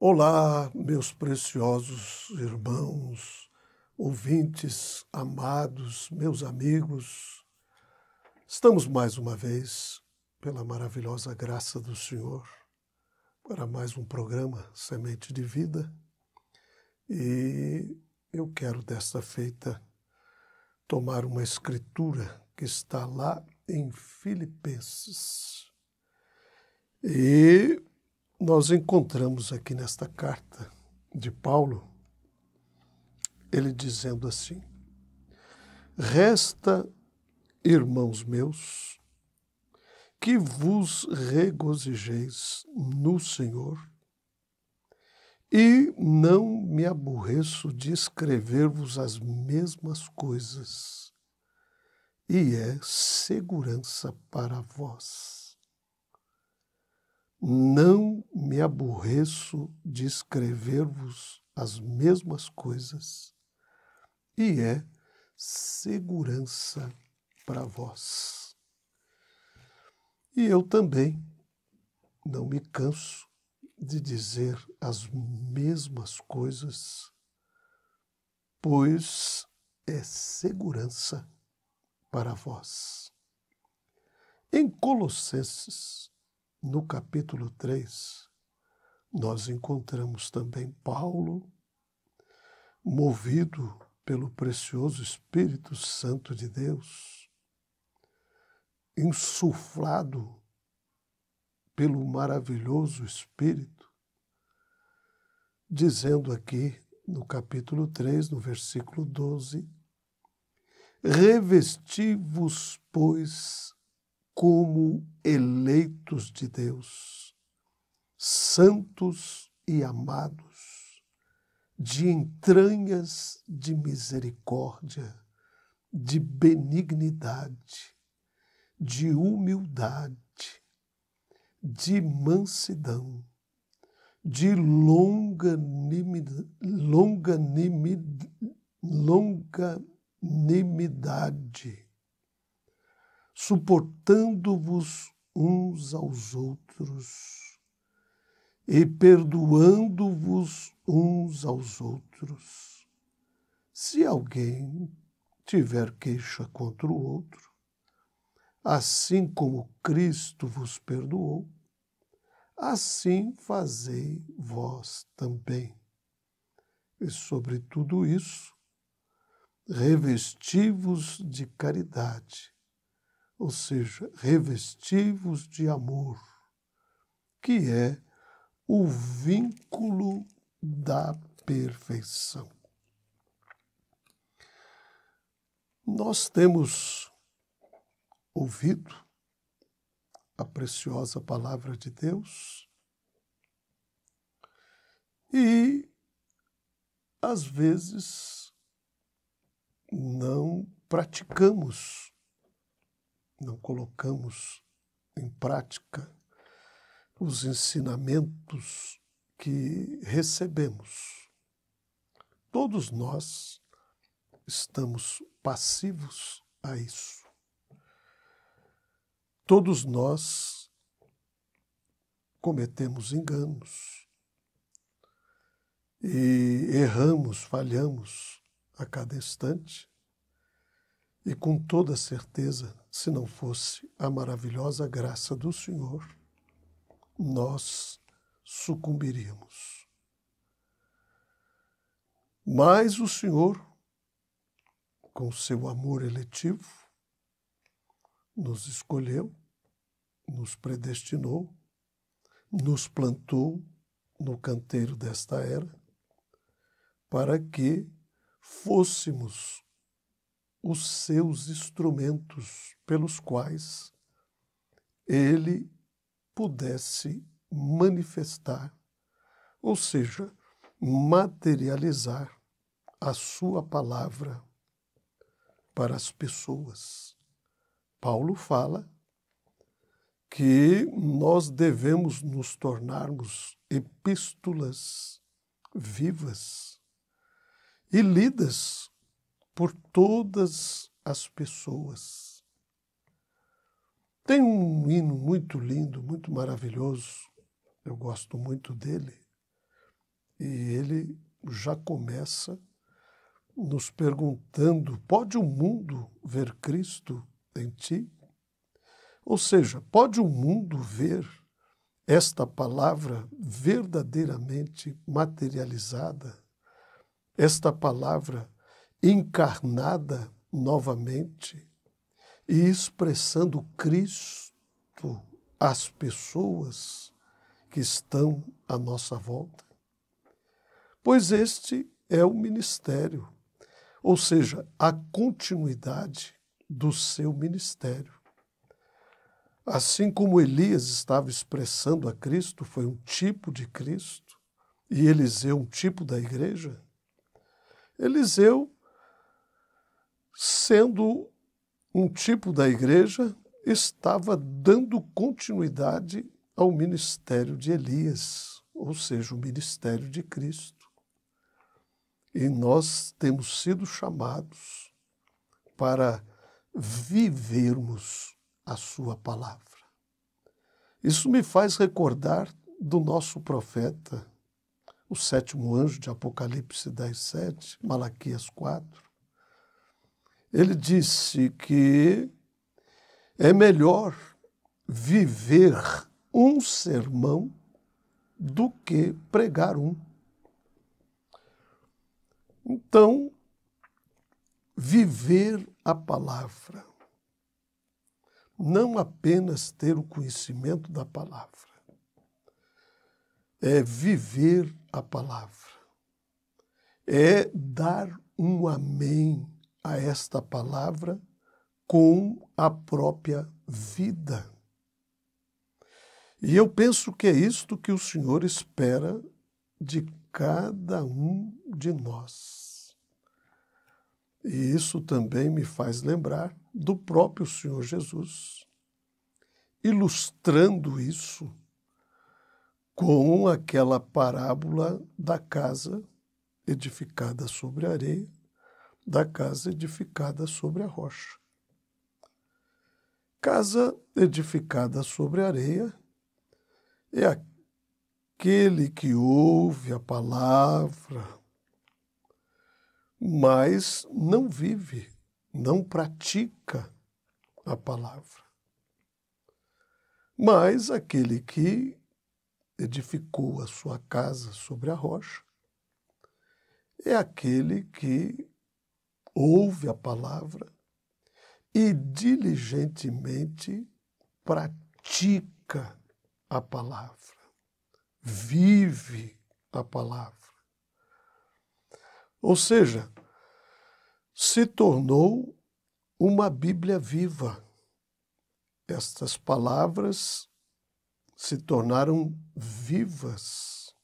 Olá, meus preciosos irmãos, ouvintes, amados, meus amigos. Estamos mais uma vez, pela maravilhosa graça do Senhor, para mais um programa Semente de Vida. E eu quero desta feita tomar uma escritura que está lá em Filipenses. E nós encontramos aqui nesta carta de Paulo, ele dizendo assim: resta, irmãos meus, que vos regozijeis no Senhor, e não me aborreço de escrever-vos as mesmas coisas, e é segurança para vós. Não me aborreço de escrever-vos as mesmas coisas, e é segurança para vós. E eu também não me canso de dizer as mesmas coisas, pois é segurança para vós. Em Colossenses, no capítulo 3, nós encontramos também Paulo, movido pelo precioso Espírito Santo de Deus, insuflado pelo maravilhoso Espírito, dizendo aqui no capítulo 3, no versículo 12, revesti-vos, pois, como eleitos de Deus, santos e amados, de entranhas de misericórdia, de benignidade, de humildade, de mansidão, de longanimidade, suportando-vos uns aos outros e perdoando-vos uns aos outros. Se alguém tiver queixa contra o outro, assim como Cristo vos perdoou, assim fazei vós também. E sobre tudo isso, revesti-vos de caridade, ou seja, revesti-vos de amor, que é o vínculo da perfeição. Nós temos ouvido a preciosa palavra de Deus e, às vezes, não praticamos, não colocamos em prática os ensinamentos que recebemos. Todos nós estamos passivos a isso. Todos nós cometemos enganos e erramos, falhamos a cada instante. E com toda certeza, se não fosse a maravilhosa graça do Senhor, nós sucumbiríamos. Mas o Senhor, com seu amor eletivo, nos escolheu, nos predestinou, nos plantou no canteiro desta era, para que fôssemos os seus instrumentos pelos quais ele pudesse manifestar, ou seja, materializar a sua palavra para as pessoas. Paulo fala que nós devemos nos tornarmos epístolas vivas e lidas por todas as pessoas. Tem um hino muito lindo, muito maravilhoso, eu gosto muito dele, E ele já começa nos perguntando: pode o mundo ver Cristo em ti? Ou seja, pode o mundo ver esta palavra verdadeiramente materializada, esta palavra encarnada novamente e expressando Cristo às pessoas que estão à nossa volta? Pois este é o ministério, ou seja, a continuidade do seu ministério. Assim como Elias estava expressando a Cristo, foi um tipo de Cristo, e Eliseu um tipo da igreja, Eliseu, sendo um tipo da igreja, estava dando continuidade ao ministério de Elias, ou seja, o ministério de Cristo. E nós temos sido chamados para vivermos a sua palavra. Isso me faz recordar do nosso profeta, o sétimo anjo de Apocalipse 10:7, Malaquias 4. Ele disse que é melhor viver um sermão do que pregar um. Então, viver a palavra, não apenas ter o conhecimento da palavra, é viver a palavra, é dar um amém a esta palavra com a própria vida. E eu penso que é isto que o Senhor espera de cada um de nós. E isso também me faz lembrar do próprio Senhor Jesus, ilustrando isso com aquela parábola da casa edificada sobre a areia, da casa edificada sobre a rocha. Casa edificada sobre a areia é aquele que ouve a palavra, mas não vive, não pratica a palavra. Mas aquele que edificou a sua casa sobre a rocha é aquele que ouve a palavra e diligentemente pratica a palavra, vive a palavra. Ou seja, se tornou uma Bíblia viva. Estas palavras se tornaram vivas.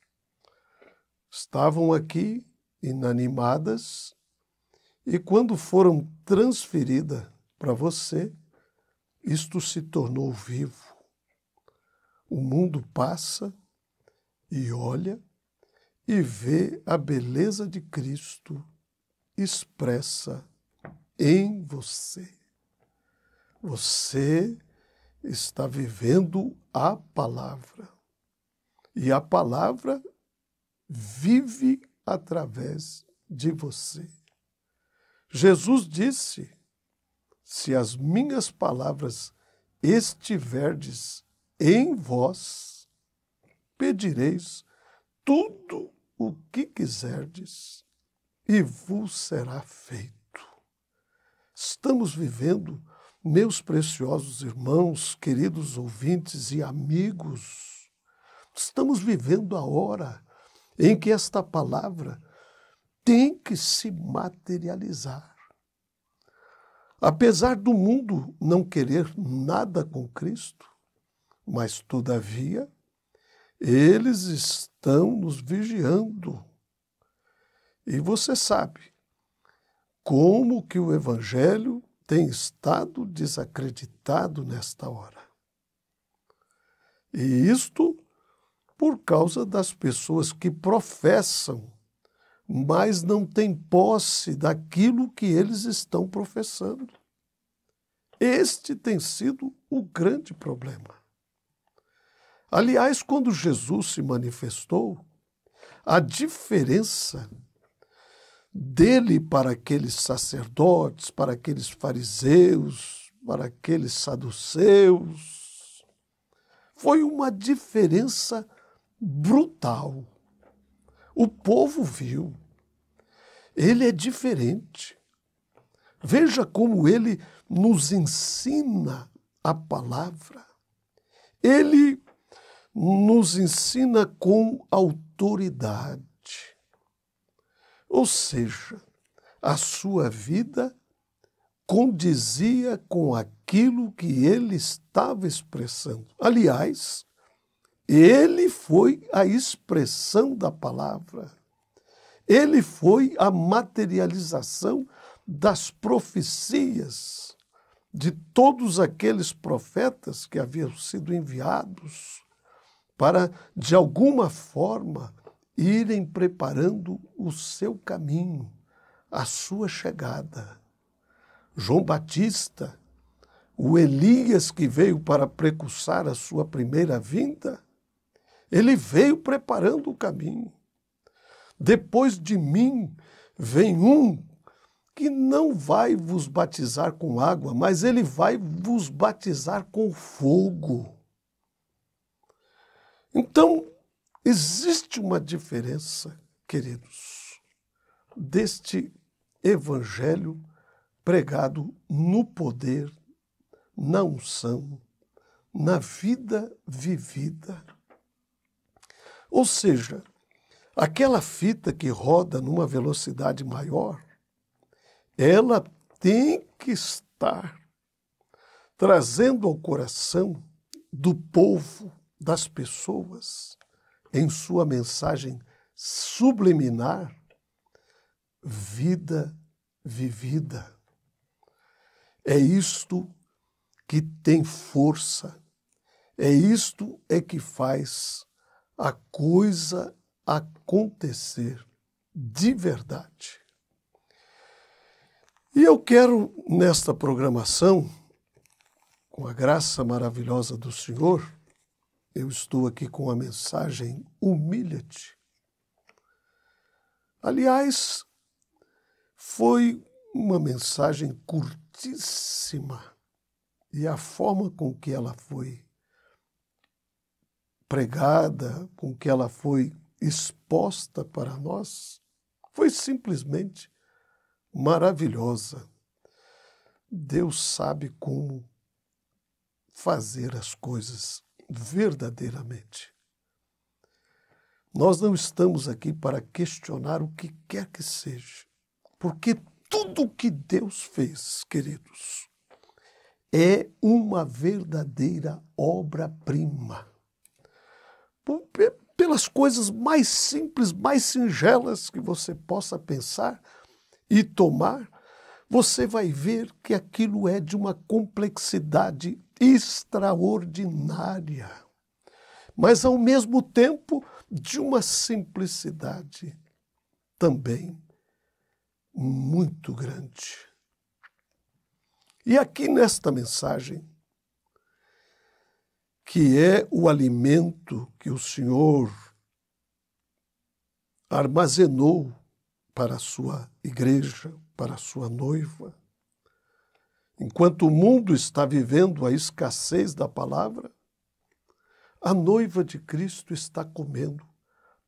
Estavam aqui inanimadas e quando foram transferidas para você, isto se tornou vivo. O mundo passa e olha e vê a beleza de Cristo expressa em você. Você está vivendo a palavra. E a palavra vive através de você. Jesus disse: se as minhas palavras estiverdes em vós, pedireis tudo o que quiserdes e vos será feito. Estamos vivendo, meus preciosos irmãos, queridos ouvintes e amigos, estamos vivendo a hora em que esta palavra tem que se materializar. Apesar do mundo não querer nada com Cristo, mas, todavia, eles estão nos vigiando. E você sabe como que o Evangelho tem estado desacreditado nesta hora. E isto por causa das pessoas que professam, mas não têm posse daquilo que eles estão professando. Este tem sido o grande problema. Aliás, quando Jesus se manifestou, a diferença dele para aqueles sacerdotes, para aqueles fariseus, para aqueles saduceus, foi uma diferença brutal. O povo viu. Ele é diferente. Veja como ele nos ensina a palavra. Ele nos ensina com autoridade. Ou seja, a sua vida condizia com aquilo que ele estava expressando. Aliás, ele foi a expressão da palavra. Ele foi a materialização das profecias de todos aqueles profetas que haviam sido enviados para, de alguma forma, irem preparando o seu caminho, a sua chegada. João Batista, o Elias que veio para precursar a sua primeira vinda, ele veio preparando o caminho. Depois de mim vem um que não vai vos batizar com água, mas ele vai vos batizar com fogo. Então, existe uma diferença, queridos, deste evangelho pregado no poder, na unção, na vida vivida. Ou seja, aquela fita que roda numa velocidade maior, ela tem que estar trazendo ao coração do povo, das pessoas, em sua mensagem subliminar, vida vivida. É isto que tem força, é isto que faz a coisa acontecer de verdade. E eu quero, nesta programação, com a graça maravilhosa do Senhor, eu estou aqui com a mensagem Humilha-te. Aliás, foi uma mensagem curtíssima e a forma com que ela foi pregada, com que ela foi exposta para nós, foi simplesmente maravilhosa. Deus sabe como fazer as coisas verdadeiramente. Nós não estamos aqui para questionar o que quer que seja, porque tudo o que Deus fez, queridos, é uma verdadeira obra-prima. Pelas coisas mais simples, mais singelas que você possa pensar e tomar, você vai ver que aquilo é de uma complexidade extraordinária, mas ao mesmo tempo de uma simplicidade também muito grande. E aqui nesta mensagem, que é o alimento que o Senhor armazenou para a sua igreja, para a sua noiva. Enquanto o mundo está vivendo a escassez da palavra, a noiva de Cristo está comendo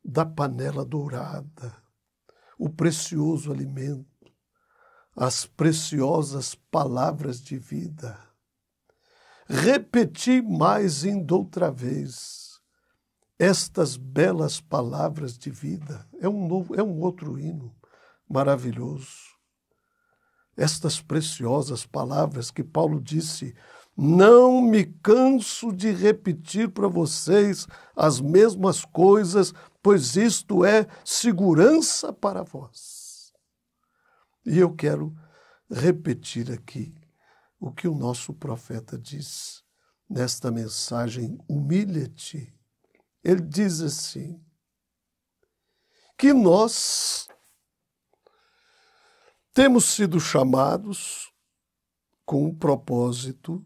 da panela dourada, o precioso alimento, as preciosas palavras de vida. Repeti mais ainda outra vez estas belas palavras de vida. É um outro hino maravilhoso. Estas preciosas palavras que Paulo disse: não me canso de repetir para vocês as mesmas coisas, pois isto é segurança para vós. E eu quero repetir aqui o que o nosso profeta diz nesta mensagem, humilha-te. Ele diz assim, que nós temos sido chamados com o propósito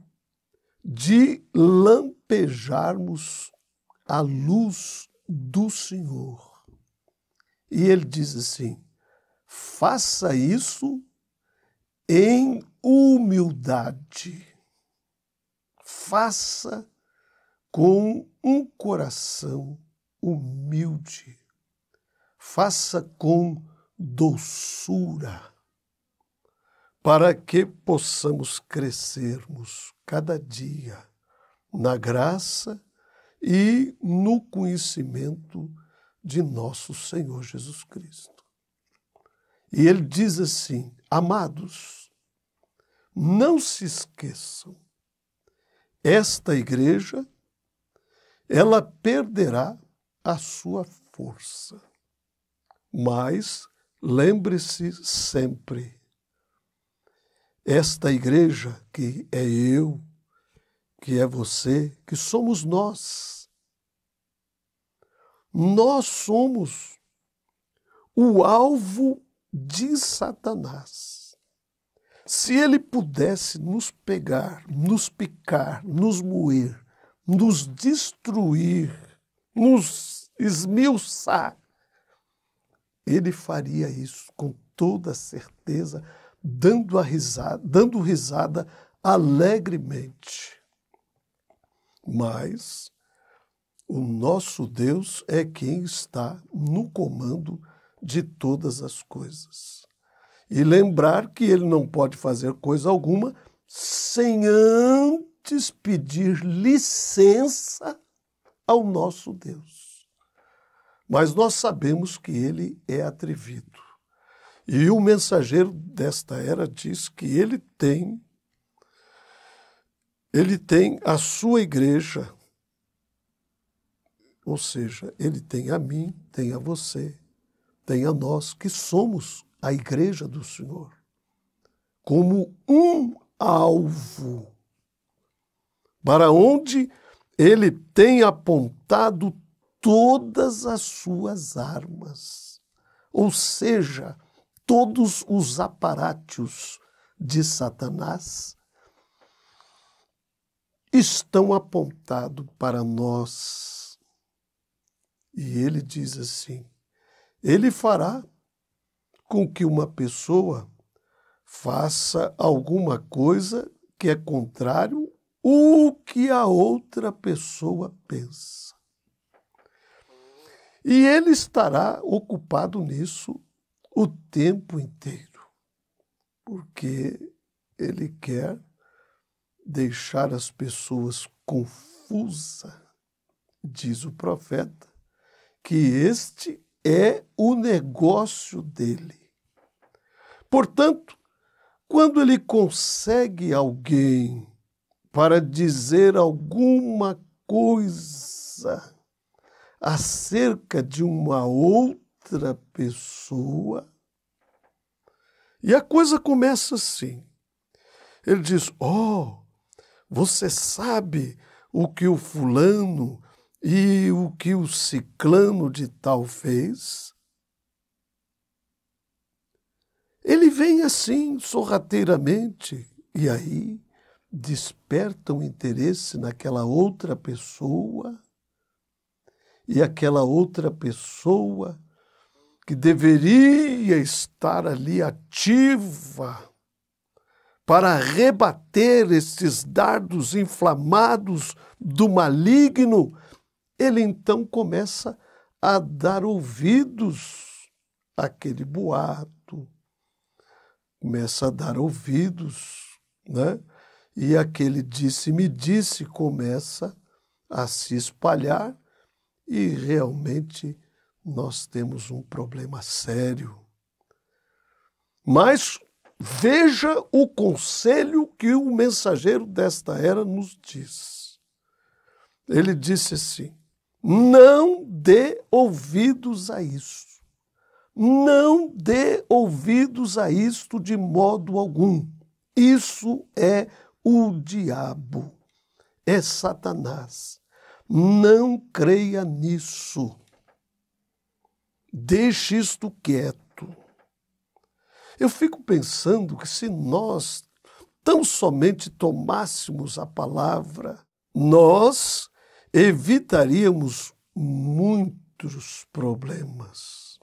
de lampejarmos a luz do Senhor. E ele diz assim: faça isso em humildade. Faça com um coração humilde. Faça com doçura, para que possamos crescermos cada dia na graça e no conhecimento de nosso Senhor Jesus Cristo. E ele diz assim: amados, não se esqueçam, esta igreja, ela perderá a sua força. Mas lembre-se sempre, esta igreja que é eu, que é você, que somos nós. Nós somos o alvo de Satanás. Se ele pudesse nos pegar, nos picar, nos moer, nos destruir, nos esmiuçar, ele faria isso com toda certeza, dando risada alegremente. Mas o nosso Deus é quem está no comando de todas as coisas. E lembrar que ele não pode fazer coisa alguma sem antes pedir licença ao nosso Deus. Mas nós sabemos que ele é atrevido. E o mensageiro desta era diz que ele tem a sua igreja, ou seja, ele tem a mim, tem a você, tem a nós, que somos a igreja do Senhor, como um alvo, para onde ele tem apontado todas as suas armas, ou seja, todos os aparatos de Satanás estão apontados para nós. E ele diz assim: ele fará com que uma pessoa faça alguma coisa que é contrário ao que a outra pessoa pensa. E ele estará ocupado nisso o tempo inteiro, porque ele quer deixar as pessoas confusas, diz o profeta, que este é o negócio dele. Portanto, quando ele consegue alguém para dizer alguma coisa acerca de uma outra pessoa, e a coisa começa assim. Ele diz: oh, você sabe o que o fulano e o que o ciclano de tal fez? Ele vem assim, sorrateiramente, e aí desperta um interesse naquela outra pessoa, e aquela outra pessoa que deveria estar ali ativa para rebater esses dardos inflamados do maligno, ele então começa a dar ouvidos àquele boato, começa a dar ouvidos, né? E aquele disse-me-disse começa a se espalhar e realmente nós temos um problema sério. Mas veja o conselho que o mensageiro desta era nos diz. Ele disse assim: não dê ouvidos a isso. Não dê ouvidos a isto de modo algum. Isso é o diabo, é Satanás. Não creia nisso. Deixe isto quieto. Eu fico pensando que se nós tão somente tomássemos a palavra, nós evitaríamos muitos problemas.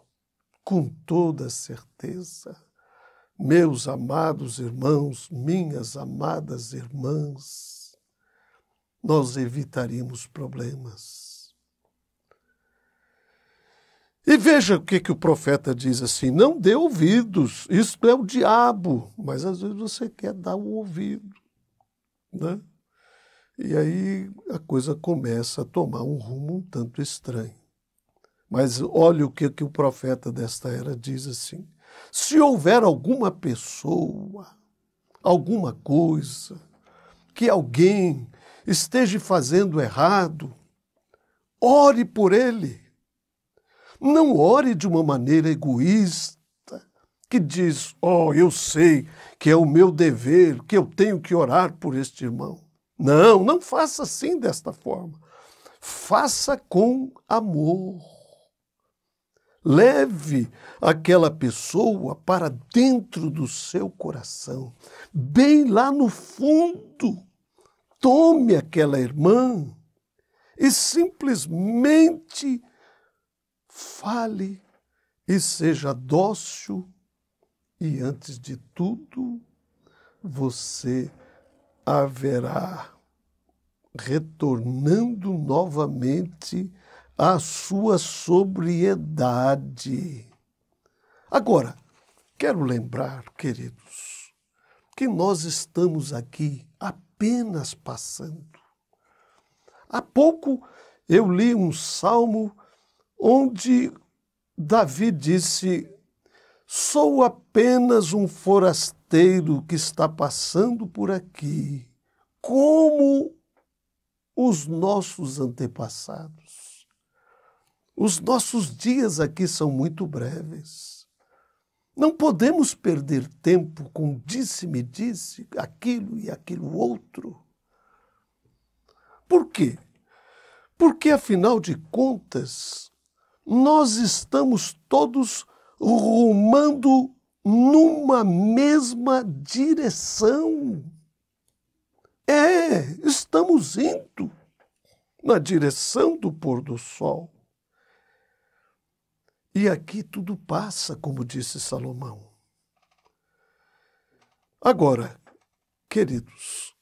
com toda certeza, meus amados irmãos, minhas amadas irmãs, nós evitaríamos problemas. E veja o que o profeta diz assim: não dê ouvidos, isto é o diabo, mas às vezes você quer dar um ouvido, né? E aí a coisa começa a tomar um rumo um tanto estranho. Mas olha o que o profeta desta era diz assim: se houver alguma pessoa, alguma coisa, que alguém esteja fazendo errado, ore por ele. Não ore de uma maneira egoísta, que diz, eu sei que é o meu dever, que eu tenho que orar por este irmão. Não, não faça assim desta forma. Faça com amor. Leve aquela pessoa para dentro do seu coração, bem lá no fundo. Tome aquela irmã e simplesmente fale e seja dócil. E antes de tudo, você haverá retornando novamente a sua sobriedade. Agora, quero lembrar, queridos, que nós estamos aqui apenas passando. Há pouco eu li um salmo onde Davi disse: sou apenas um forasteiro que está passando por aqui, como os nossos antepassados. Os nossos dias aqui são muito breves. Não podemos perder tempo com disse-me disse, aquilo e aquilo outro. Por quê? Porque, afinal de contas, nós estamos todos rumando numa mesma direção. Estamos indo na direção do pôr do sol. E aqui tudo passa, como disse Salomão. Agora, queridos,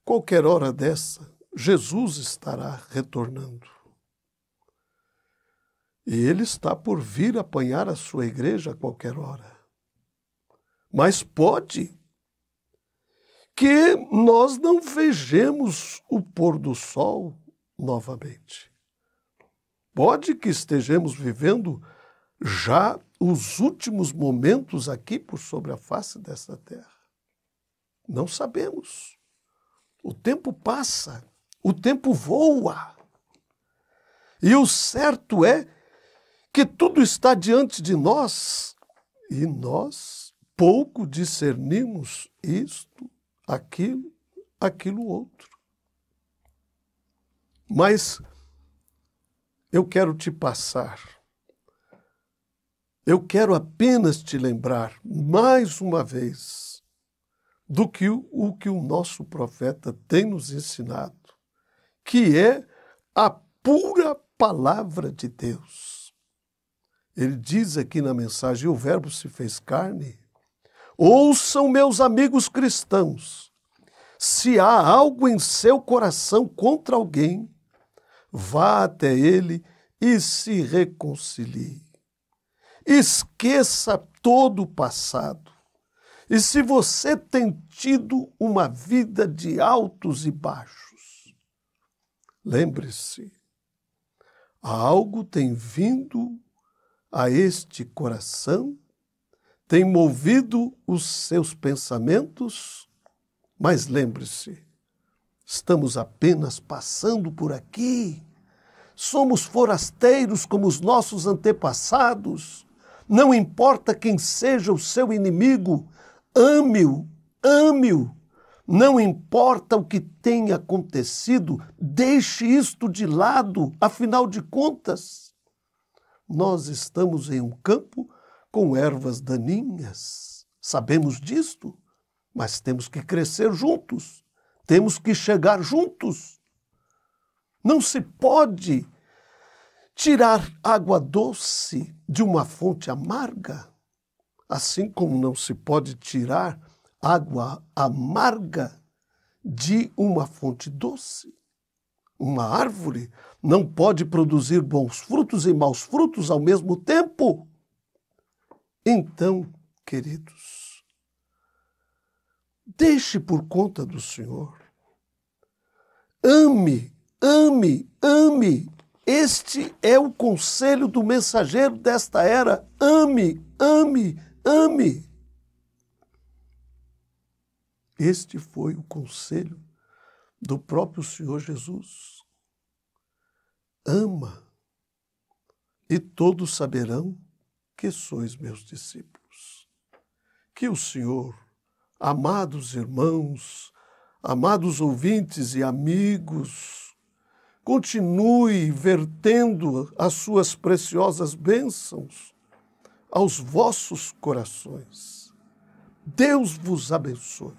qualquer hora dessa, Jesus estará retornando. E ele está por vir apanhar a sua igreja a qualquer hora. Mas pode que nós não vejamos o pôr do sol novamente. Pode que estejamos vivendo já os últimos momentos aqui por sobre a face desta terra. Não sabemos. O tempo passa, o tempo voa. E o certo é que tudo está diante de nós e nós pouco discernimos isto, aquilo outro. Mas eu quero te passar, eu quero apenas te lembrar mais uma vez do que o que o nosso profeta tem nos ensinado, que é a pura palavra de Deus. Ele diz aqui na mensagem: o Verbo se fez carne. Ouçam, meus amigos cristãos, se há algo em seu coração contra alguém, vá até ele e se reconcilie. Esqueça todo o passado. E se você tem tido uma vida de altos e baixos, lembre-se, algo tem vindo a este coração, tem movido os seus pensamentos, mas lembre-se, estamos apenas passando por aqui. Somos forasteiros como os nossos antepassados. Não importa quem seja o seu inimigo, ame-o, ame-o. Não importa o que tenha acontecido, deixe isto de lado. Afinal de contas, nós estamos em um campo com ervas daninhas. Sabemos disto, mas temos que crescer juntos. Temos que chegar juntos. Não se pode tirar água doce de uma fonte amarga, assim como não se pode tirar água amarga de uma fonte doce. Uma árvore não pode produzir bons frutos e maus frutos ao mesmo tempo. Então, queridos, deixe por conta do Senhor. Ame, ame, ame. Este é o conselho do mensageiro desta era. Ame, ame, ame. Este foi o conselho do próprio Senhor Jesus. Ama, e todos saberão que sois meus discípulos. Que o Senhor, amados irmãos, amados ouvintes e amigos, continue vertendo as suas preciosas bênçãos aos vossos corações. Deus vos abençoe.